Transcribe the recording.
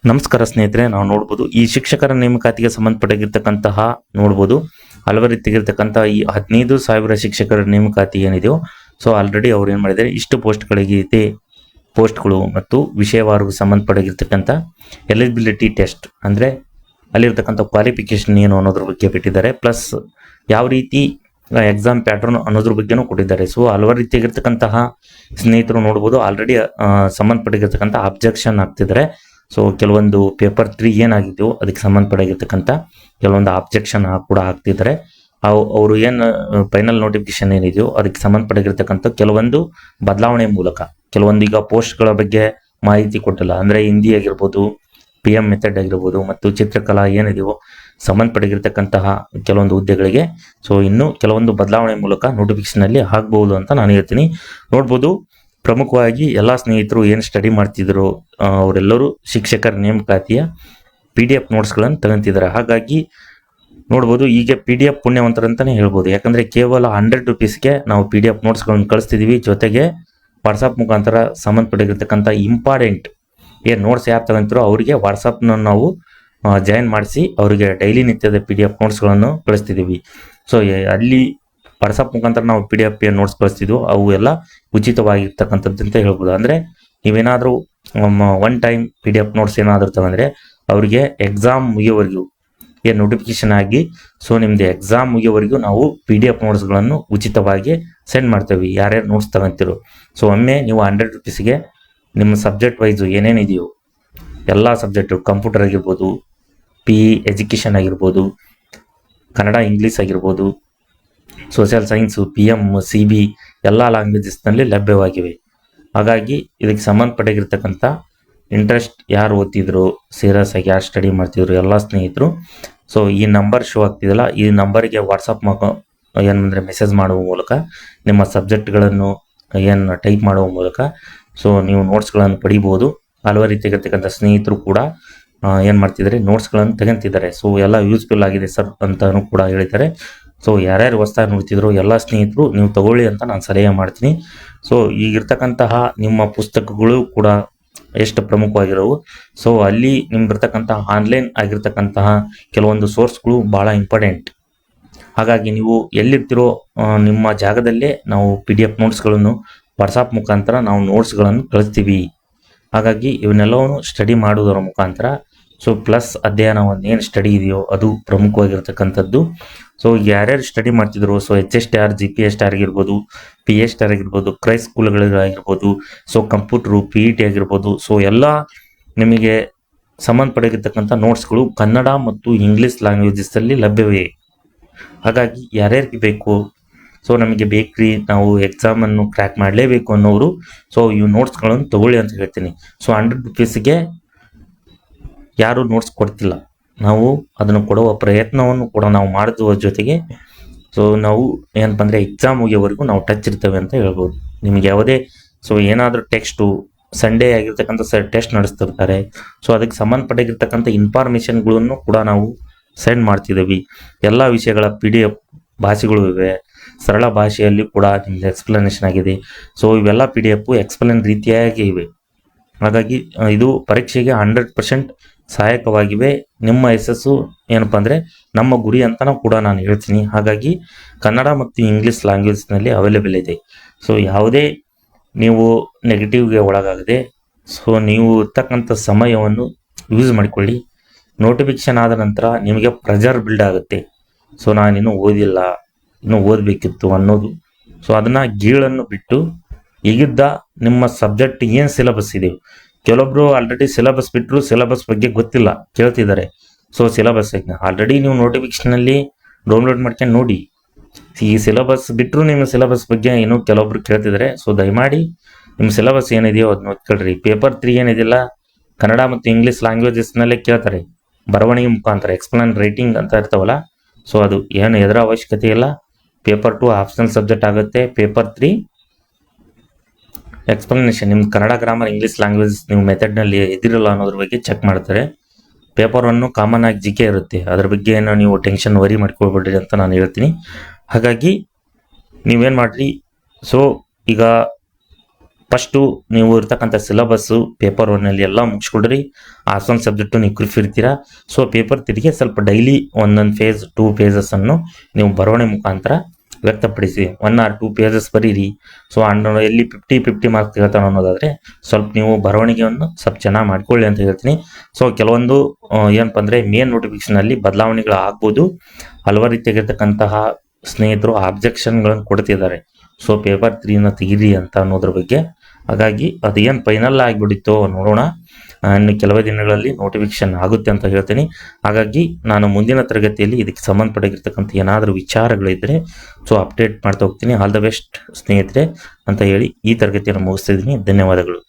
ನಮಸ್ಕಾರ ಸ್ನೇಹಿತರೆ, ನಾವು ನೋಡ್ಬೋದು ಈ ಶಿಕ್ಷಕರ ನೇಮಕಾತಿಗೆ ಸಂಬಂಧಪಟ್ಟಿರ್ತಕ್ಕಂತಹ ನೋಡ್ಬೋದು ಹಲವಾರು ರೀತಿಯಾಗಿರ್ತಕ್ಕಂಥ ಈ 15,000 ಶಿಕ್ಷಕರ ನೇಮಕಾತಿ ಏನಿದೆಯೋ ಸೊ ಆಲ್ರೆಡಿ ಅವ್ರು ಏನು ಮಾಡಿದ್ದಾರೆ, ಇಷ್ಟು ಪೋಸ್ಟ್ಗಳಿಗೆ ಪೋಸ್ಟ್ಗಳು ಮತ್ತು ವಿಷಯವಾರು ಸಂಬಂಧಪಟ್ಟಿರ್ತಕ್ಕಂಥ ಎಲಿಜಿಬಿಲಿಟಿ ಟೆಸ್ಟ್ ಅಂದರೆ ಅಲ್ಲಿರ್ತಕ್ಕಂಥ ಕ್ವಾಲಿಫಿಕೇಶನ್ ಏನು ಅನ್ನೋದ್ರ ಬಗ್ಗೆ ಬಿಟ್ಟಿದ್ದಾರೆ. ಪ್ಲಸ್ ಯಾವ ರೀತಿ ಎಕ್ಸಾಮ್ ಪ್ಯಾಟರ್ನ್ ಅನ್ನೋದ್ರ ಬಗ್ಗೆನೂ ಕೊಟ್ಟಿದ್ದಾರೆ. ಸೊ ಹಲವಾರು ರೀತಿಯಾಗಿರ್ತಕ್ಕಂತಹ ಸ್ನೇಹಿತರು ನೋಡ್ಬೋದು ಆಲ್ರೆಡಿ ಸಂಬಂಧಪಟ್ಟಿರ್ತಕ್ಕಂಥ ಅಬ್ಜೆಕ್ಷನ್ ಆಗ್ತಿದ್ದಾರೆ. ಸೊ ಕೆಲವೊಂದು ಪೇಪರ್ 3 ಏನಾಗಿದೆಯೋ ಅದಕ್ಕೆ ಸಂಬಂಧಪಟ್ಟಿರ್ತಕ್ಕಂಥ ಕೆಲವೊಂದು ಅಬ್ಜೆಕ್ಷನ್ ಕೂಡ ಆಗ್ತಿದ್ದಾರೆ. ಅವರು ಏನು ಫೈನಲ್ ನೋಟಿಫಿಕೇಶನ್ ಏನಿದೆಯೋ ಅದಕ್ಕೆ ಸಂಬಂಧಪಟ್ಟಿರ್ತಕ್ಕಂಥ ಕೆಲವೊಂದು ಬದಲಾವಣೆ ಮೂಲಕ ಕೆಲವೊಂದು ಈಗ ಪೋಸ್ಟ್ಗಳ ಬಗ್ಗೆ ಮಾಹಿತಿ ಕೊಟ್ಟಿಲ್ಲ. ಅಂದರೆ ಹಿಂದಿ ಆಗಿರ್ಬೋದು, PM ಮೆಥಡ್ ಆಗಿರ್ಬೋದು ಮತ್ತು ಚಿತ್ರಕಲಾ ಏನಿದೆಯೋ ಸಂಬಂಧಪಟ್ಟಿರ್ತಕ್ಕಂತಹ ಕೆಲವೊಂದು ಹುದ್ದೆಗಳಿಗೆ ಸೊ ಇನ್ನು ಕೆಲವೊಂದು ಬದಲಾವಣೆ ಮೂಲಕ ನೋಟಿಫಿಕೇಶನಲ್ಲಿ ಆಗ್ಬಹುದು ಅಂತ ನಾನು ಹೇಳ್ತೀನಿ. ನೋಡ್ಬೋದು ಪ್ರಮುಖವಾಗಿ ಎಲ್ಲ ಸ್ನೇಹಿತರು ಏನು ಸ್ಟಡಿ ಮಾಡ್ತಿದ್ರು ಅವರೆಲ್ಲರೂ ಶಿಕ್ಷಕರ ನೇಮಕಾತಿಯ PDF ನೋಟ್ಸ್ಗಳನ್ನು ತಗೊಂತಿದ್ದಾರೆ. ಹಾಗಾಗಿ ನೋಡ್ಬೋದು ಈಗ PDF ಪುಣ್ಯವಂತರಂತಾನೆ ಹೇಳ್ಬೋದು. ಯಾಕಂದರೆ ಕೇವಲ 100 ರೂಪೀಸ್ಗೆ ನಾವು PDF ನೋಟ್ಸ್ಗಳನ್ನು ಕಳಿಸ್ತಿದ್ದೀವಿ. ಜೊತೆಗೆ ವಾಟ್ಸಪ್ ಮುಖಾಂತರ ಸಂಬಂಧಪಟ್ಟಿರ್ತಕ್ಕಂಥ ಇಂಪಾರ್ಟೆಂಟ್ ಏನು ನೋಟ್ಸ್ ಯಾರು ತಗೊಂತಿರೋ ಅವರಿಗೆ ವಾಟ್ಸಪ್ನ ನಾವು ಜಾಯಿನ್ ಮಾಡಿಸಿ ಅವರಿಗೆ ಡೈಲಿ ನಿತ್ಯದ PDF ನೋಟ್ಸ್ಗಳನ್ನು ಕಳಿಸ್ತಿದ್ದೀವಿ. ಸೊ ಅಲ್ಲಿ ವಾಟ್ಸಪ್ ಮುಖಾಂತರ ನಾವು PDF ನೋಟ್ಸ್ ಕಳಿಸ್ತಿದ್ವು, ಅವು ಎಲ್ಲ ಉಚಿತವಾಗಿರ್ತಕ್ಕಂಥದ್ದು ಅಂತ ಹೇಳ್ಬೋದು. ಅಂದರೆ ನೀವೇನಾದರೂ ಒನ್ ಟೈಮ್ PDF ನೋಟ್ಸ್ ಏನಾದರೂ ತಗೊಂಡ್ರೆ ಅವರಿಗೆ ಎಕ್ಸಾಮ್ ಮುಗಿಯೋವರೆಗೂ ಏನು ನೋಟಿಫಿಕೇಶನ್ ಆಗಿ ಸೊ ನಿಮ್ಮದು ಎಕ್ಸಾಮ್ ಮುಗಿಯೋವರೆಗೂ ನಾವು PDF ನೋಟ್ಸ್ಗಳನ್ನು ಉಚಿತವಾಗಿ ಸೆಂಡ್ ಮಾಡ್ತೇವೆ ಯಾರ್ಯಾರು ನೋಟ್ಸ್ ತಗೊಂತಿರೋ. ಸೊ ಒಮ್ಮೆ ನೀವು 100 ರೂಪೀಸ್ಗೆ ನಿಮ್ಮ ಸಬ್ಜೆಕ್ಟ್ ವೈಸು ಏನೇನಿದೆಯೋ ಎಲ್ಲ ಸಬ್ಜೆಕ್ಟು, ಕಂಪ್ಯೂಟರ್ ಆಗಿರ್ಬೋದು, PE ಎಜುಕೇಷನ್ ಆಗಿರ್ಬೋದು, ಕನ್ನಡ ಇಂಗ್ಲೀಷ್ ಆಗಿರ್ಬೋದು, ಸೋಷಿಯಲ್ ಸೈನ್ಸು, PM CB ಎಲ್ಲ ಲ್ಯಾಂಗ್ವೇಜಸ್ನಲ್ಲಿ ಲಭ್ಯವಾಗಿವೆ. ಹಾಗಾಗಿ ಇದಕ್ಕೆ ಸಂಬಂಧಪಟ್ಟಿರ್ತಕ್ಕಂಥ ಇಂಟ್ರೆಸ್ಟ್ ಯಾರು ಓದ್ತಿದ್ರು, ಸೀರಿಯಸ್ ಆಗಿ ಯಾರು ಸ್ಟಡಿ ಮಾಡ್ತಿದ್ರು ಎಲ್ಲ ಸ್ನೇಹಿತರು ಸೊ ಈ ನಂಬರ್ ಶೋ ಆಗ್ತಿದೆಯಲ್ಲ ಈ ನಂಬರಿಗೆ ವಾಟ್ಸಪ್ ಏನಂದರೆ ಮೆಸೇಜ್ ಮಾಡುವ ಮೂಲಕ ನಿಮ್ಮ ಸಬ್ಜೆಕ್ಟ್ಗಳನ್ನು ಏನು ಟೈಪ್ ಮಾಡುವ ಮೂಲಕ ಸೊ ನೀವು ನೋಟ್ಸ್ಗಳನ್ನು ಪಡಿಬೋದು. ಹಲವಾರು ರೀತಿಯಾಗಿರ್ತಕ್ಕಂಥ ಸ್ನೇಹಿತರು ಕೂಡ ಏನು ಮಾಡ್ತಿದ್ದಾರೆ, ನೋಟ್ಸ್ಗಳನ್ನು ತಗೊಂತಿದ್ದಾರೆ. ಸೊ ಎಲ್ಲ ಯೂಸ್ಫುಲ್ ಆಗಿದೆ ಸರ್ ಅಂತಲೂ ಕೂಡ ಹೇಳಿದ್ದಾರೆ. ಸೊ ಯಾರ್ಯಾರು ಹೊಸ್ದಾಗಿ ನೋಡ್ತಿದ್ರು ಎಲ್ಲ ಸ್ನೇಹಿತರು ನೀವು ತಗೊಳ್ಳಿ ಅಂತ ನಾನು ಸಲಹೆ ಮಾಡ್ತೀನಿ. ಸೊ ಈಗಿರ್ತಕ್ಕಂತಹ ನಿಮ್ಮ ಪುಸ್ತಕಗಳು ಕೂಡ ಎಷ್ಟು ಪ್ರಮುಖವಾಗಿರೋವು. ಸೊ ಅಲ್ಲಿ ನಿಮ್ಗಿರ್ತಕ್ಕಂಥ ಆನ್ಲೈನ್ ಆಗಿರ್ತಕ್ಕಂತಹ ಕೆಲವೊಂದು ಸೋರ್ಸ್ಗಳು ಭಾಳ ಇಂಪಾರ್ಟೆಂಟ್. ಹಾಗಾಗಿ ನೀವು ಎಲ್ಲಿರ್ತಿರೋ ನಿಮ್ಮ ಜಾಗದಲ್ಲೇ ನಾವು PDF ನೋಟ್ಸ್ಗಳನ್ನು ವಾಟ್ಸಪ್ ಮುಖಾಂತರ ನಾವು ನೋಟ್ಸ್ಗಳನ್ನು ಕಳಿಸ್ತೀವಿ. ಹಾಗಾಗಿ ಇವನ್ನೆಲ್ಲವನ್ನು ಸ್ಟಡಿ ಮಾಡುವುದರ ಮುಖಾಂತರ ಸೊ ಪ್ಲಸ್ ಅಧ್ಯಯನ ಏನು ಸ್ಟಡಿ ಇದೆಯೋ ಅದು ಪ್ರಮುಖವಾಗಿರ್ತಕ್ಕಂಥದ್ದು. ಸೊ ಯಾರ್ಯಾರು ಸ್ಟಡಿ ಮಾಡ್ತಿದ್ರು ಸೊ HSTR GPSTR ಆಗಿರ್ಬೋದು, PSTR ಆಗಿರ್ಬೋದು, ಕ್ರೈ ಸ್ಕೂಲ್ಗಳಾಗಿರ್ಬೋದು, ಸೊ ಕಂಪ್ಯೂಟ್ರು, PET ಆಗಿರ್ಬೋದು, ಸೊ ಎಲ್ಲ ನಿಮಗೆ ಸಂಬಂಧಪಟ್ಟಿರ್ತಕ್ಕಂಥ ನೋಟ್ಸ್ಗಳು ಕನ್ನಡ ಮತ್ತು ಇಂಗ್ಲೀಷ್ ಲ್ಯಾಂಗ್ವೇಜಸ್ಸಲ್ಲಿ ಲಭ್ಯವೇ. ಹಾಗಾಗಿ ಯಾರ್ಯಾರಿಗೆ ಬೇಕು ಸೊ ನಮಗೆ ಬೇಕ್ರಿ ನಾವು ಎಕ್ಸಾಮನ್ನು ಕ್ರ್ಯಾಕ್ ಮಾಡಲೇಬೇಕು ಅನ್ನೋರು ಸೊ ಈ ನೋಟ್ಸ್ಗಳನ್ನು ತಗೊಳ್ಳಿ ಅಂತ ಹೇಳ್ತೀನಿ. ಸೊ 100 ರೂಪೀಸ್ಗೆ ಯಾರು ನೋಟ್ಸ್ ಕೊಡ್ತಿಲ್ಲ, ನಾವು ಅದನ್ನು ಕೊಡುವ ಪ್ರಯತ್ನವನ್ನು ಕೂಡ ನಾವು ಮಾಡಿದುವ ಜೊತೆಗೆ ಸೊ ನಾವು ಏನಪ್ಪ ಅಂದರೆ ಎಕ್ಸಾಮ್ ಮುಗಿಯೋವರೆಗೂ ನಾವು ಟಚ್ ಇರ್ತೇವೆ ಅಂತ ಹೇಳ್ಬೋದು. ನಿಮಗೆ ಯಾವುದೇ ಸೊ ಏನಾದರೂ ಟೆಕ್ಸ್ಟು ಸಂಡೇ ಆಗಿರ್ತಕ್ಕಂಥ ಟೆಸ್ಟ್ ನಡೆಸ್ತಿರ್ತಾರೆ. ಸೊ ಅದಕ್ಕೆ ಸಂಬಂಧಪಟ್ಟಿರ್ತಕ್ಕಂಥ ಇನ್ಫಾರ್ಮೇಷನ್ಗಳನ್ನು ಕೂಡ ನಾವು ಸೆಂಡ್ ಮಾಡ್ತಿದ್ದೀವಿ. ಎಲ್ಲ ವಿಷಯಗಳ PDF ಭಾಷೆಗಳು ಇವೆ, ಸರಳ ಭಾಷೆಯಲ್ಲಿ ಕೂಡ ನಿಮ್ಮದು ಎಕ್ಸ್ಪ್ಲನೇಷನ್ ಆಗಿದೆ. ಸೊ ಇವೆಲ್ಲ PDF ಎಕ್ಸ್ಪ್ಲೇನ್ ರೀತಿಯಾಗಿ ಇವೆ. ಹಾಗಾಗಿ ಇದು ಪರೀಕ್ಷೆಗೆ 100% ಸಹಾಯಕವಾಗಿವೆ. ನಿಮ್ಮ ಯಶಸ್ಸು ಏನಪ್ಪ ಅಂದರೆ ನಮ್ಮ ಗುರಿ ಅಂತಲೂ ಕೂಡ ನಾನು ಹೇಳ್ತೀನಿ. ಹಾಗಾಗಿ ಕನ್ನಡ ಮತ್ತು ಇಂಗ್ಲೀಷ್ ಲ್ಯಾಂಗ್ವೇಜ್ನಲ್ಲಿ ಅವೈಲೇಬಲ್ ಇದೆ. ಸೊ ಯಾವುದೇ ನೀವು ನೆಗೆಟಿವ್ಗೆ ಒಳಗಾಗದೆ ಸೊ ನೀವು ಇರ್ತಕ್ಕಂಥ ಸಮಯವನ್ನು ಯೂಸ್ ಮಾಡಿಕೊಳ್ಳಿ. ನೋಟಿಫಿಕೇಶನ್ ಆದ ನಂತರ ನಿಮಗೆ ಪ್ರೆಜರ್ ಬಿಲ್ಡ್ ಆಗುತ್ತೆ. ಸೊ ನಾನಿನ್ನೂ ಓದಿಲ್ಲ, ಇನ್ನೂ ಓದಬೇಕಿತ್ತು ಅನ್ನೋದು. ಸೊ ಅದನ್ನು ಗೀಳನ್ನು ಬಿಟ್ಟು ಈಗಿದ್ದ ನಿಮ್ಮ ಸಬ್ಜೆಕ್ಟ್ ಏನು ಸಿಲೆಬಸ್ ಇದೆ, ಕೆಲವೊಬ್ಬರು ಆಲ್ರೆಡಿ ಸಿಲೆಬಸ್ ಬಿಟ್ಟರು ಸಿಲೆಬಸ್ ಬಗ್ಗೆ ಗೊತ್ತಿಲ್ಲ ಕೇಳ್ತಿದ್ದಾರೆ. ಸೊ ಸಿಲೆಬಸ್ ಆಲ್ರೆಡಿ ನೀವು ನೋಟಿಫಿಕೇಶನಲ್ಲಿ ಡೌನ್ಲೋಡ್ ಮಾಡ್ಕೊಂಡು ನೋಡಿ. ಈ ಸಿಲೆಬಸ್ ಬಿಟ್ಟರು ನಿಮ್ಮ ಸಿಲೆಬಸ್ ಬಗ್ಗೆ ಇನ್ನೂ ಕೆಲವೊಬ್ರು ಕೇಳ್ತಿದ್ದಾರೆ. ಸೊ ದಯಮಾಡಿ ನಿಮ್ಮ ಸಿಲೆಬಸ್ ಏನಿದೆಯೋ ಅದನ್ನ ಓದ್ಕೊಳ್ರಿ. ಪೇಪರ್ 3 ಏನಿದೆಯಲ್ಲ ಕನ್ನಡ ಮತ್ತು ಇಂಗ್ಲೀಷ್ ಲ್ಯಾಂಗ್ವೇಜಸ್ನಲ್ಲೇ ಕೇಳ್ತಾರೆ, ಬರವಣಿಗೆ ಮುಖಾಂತರ ಎಕ್ಸ್ಪ್ಲೇನ್ ರೈಟಿಂಗ್ ಅಂತ ಇರ್ತಾವಲ್ಲ. ಸೊ ಅದು ಏನು ಎದರ ಅವಶ್ಯಕತೆ ಇಲ್ಲ. ಪೇಪರ್ 2 ಆಪ್ಷನಲ್ ಸಬ್ಜೆಕ್ಟ್ ಆಗುತ್ತೆ. ಪೇಪರ್ 3 ಎಕ್ಸ್ಪ್ಲನೇಷನ್ ನಿಮ್ಮ ಕನ್ನಡ ಗ್ರಾಮರ್ ಇಂಗ್ಲೀಷ್ ಲ್ಯಾಂಗ್ವೇಜ್ ನೀವು ಮೆಥಡ್ನಲ್ಲಿ ಎದಿರಲ್ಲ ಅನ್ನೋದ್ರ ಬಗ್ಗೆ ಚೆಕ್ ಮಾಡ್ತಾರೆ. ಪೇಪರ್ 1 ಕಾಮನ್ ಆಗಿ GK ಇರುತ್ತೆ, ಅದ್ರ ಬಗ್ಗೆ ಏನೋ ನೀವು ಟೆನ್ಷನ್ ವರಿ ಮಾಡ್ಕೊಳ್ಬೇಡ್ರಿ ಅಂತ ನಾನು ಹೇಳ್ತೀನಿ. ಹಾಗಾಗಿ ನೀವೇನು ಮಾಡಿರಿ, ಸೊ ಈಗ ಫಸ್ಟು ನೀವು ಇರ್ತಕ್ಕಂಥ ಸಿಲೆಬಸ್ಸು ಪೇಪರ್ 1ನಲ್ಲಿ ಎಲ್ಲ ಮುಗಿಸ್ಕೊಡ್ರಿ. ಆಸೊಂದು ಸಬ್ಜೆಕ್ಟು ನೀವು ಗ್ರಿಫ್ ಸೊ ಪೇಪರ್ 3ಗೆ ಸ್ವಲ್ಪ ಡೈಲಿ ಒಂದೊಂದು ಫೇಸ್ 2 ಪೇಜಸ್ಸನ್ನು ನೀವು ಬರವಣೆ ಮುಖಾಂತರ ವ್ಯಕ್ತಪಡಿಸಿ. 1 or 2 ಪೇಜಸ್ ಬರೀರಿ. ಸೊ ಎಲ್ಲಿ 50 ಮಾರ್ಕ್ಸ್ ಕೇಳ್ತಾನೆ ಅನ್ನೋದಾದರೆ ಸ್ವಲ್ಪ ನೀವು ಬರವಣಿಗೆಯನ್ನು ಸ್ವಲ್ಪ ಚೆನ್ನಾಗಿ ಮಾಡ್ಕೊಳ್ಳಿ ಅಂತ ಹೇಳ್ತೀನಿ. ಸೊ ಕೆಲವೊಂದು ಏನಪ್ಪ ಅಂದರೆ ಮೇನ್ ನೋಟಿಫಿಕೇಷನಲ್ಲಿ ಬದಲಾವಣೆಗಳು ಆಗ್ಬೋದು. ಹಲವಾರು ರೀತಿಯಾಗಿರ್ತಕ್ಕಂತಹ ಸ್ನೇಹಿತರು ಆಬ್ಜೆಕ್ಷನ್ಗಳನ್ನು ಕೊಡ್ತಿದ್ದಾರೆ. ಸೊ ಪೇಪರ್ 3ನ ತೆಗೀರಿ ಅಂತ ಅನ್ನೋದ್ರ ಬಗ್ಗೆ. ಹಾಗಾಗಿ ಅದು ಏನು ಫೈನಲ್ ಆಗಿಬಿಡಿತ್ತೋ ನೋಡೋಣ. ಇನ್ನು ಕೆಲವೇ ದಿನಗಳಲ್ಲಿ ನೋಟಿಫಿಕೇಶನ್ ಆಗುತ್ತೆ ಅಂತ ಹೇಳ್ತೀನಿ. ಹಾಗಾಗಿ ನಾನು ಮುಂದಿನ ತರಗತಿಯಲ್ಲಿ ಇದಕ್ಕೆ ಸಂಬಂಧಪಟ್ಟಿರ್ತಕ್ಕಂಥ ಏನಾದರೂ ವಿಚಾರಗಳಿದ್ದರೆ ಸೊ ಅಪ್ಡೇಟ್ ಮಾಡ್ತಾ ಹೋಗ್ತೀನಿ. ಆಲ್ ದ ಬೆಸ್ಟ್ ಸ್ನೇಹಿತರೆ ಅಂತ ಹೇಳಿ ಈ ತರಗತಿಯನ್ನು ಮುಗಿಸ್ತಿದ್ದೀನಿ. ಧನ್ಯವಾದಗಳು.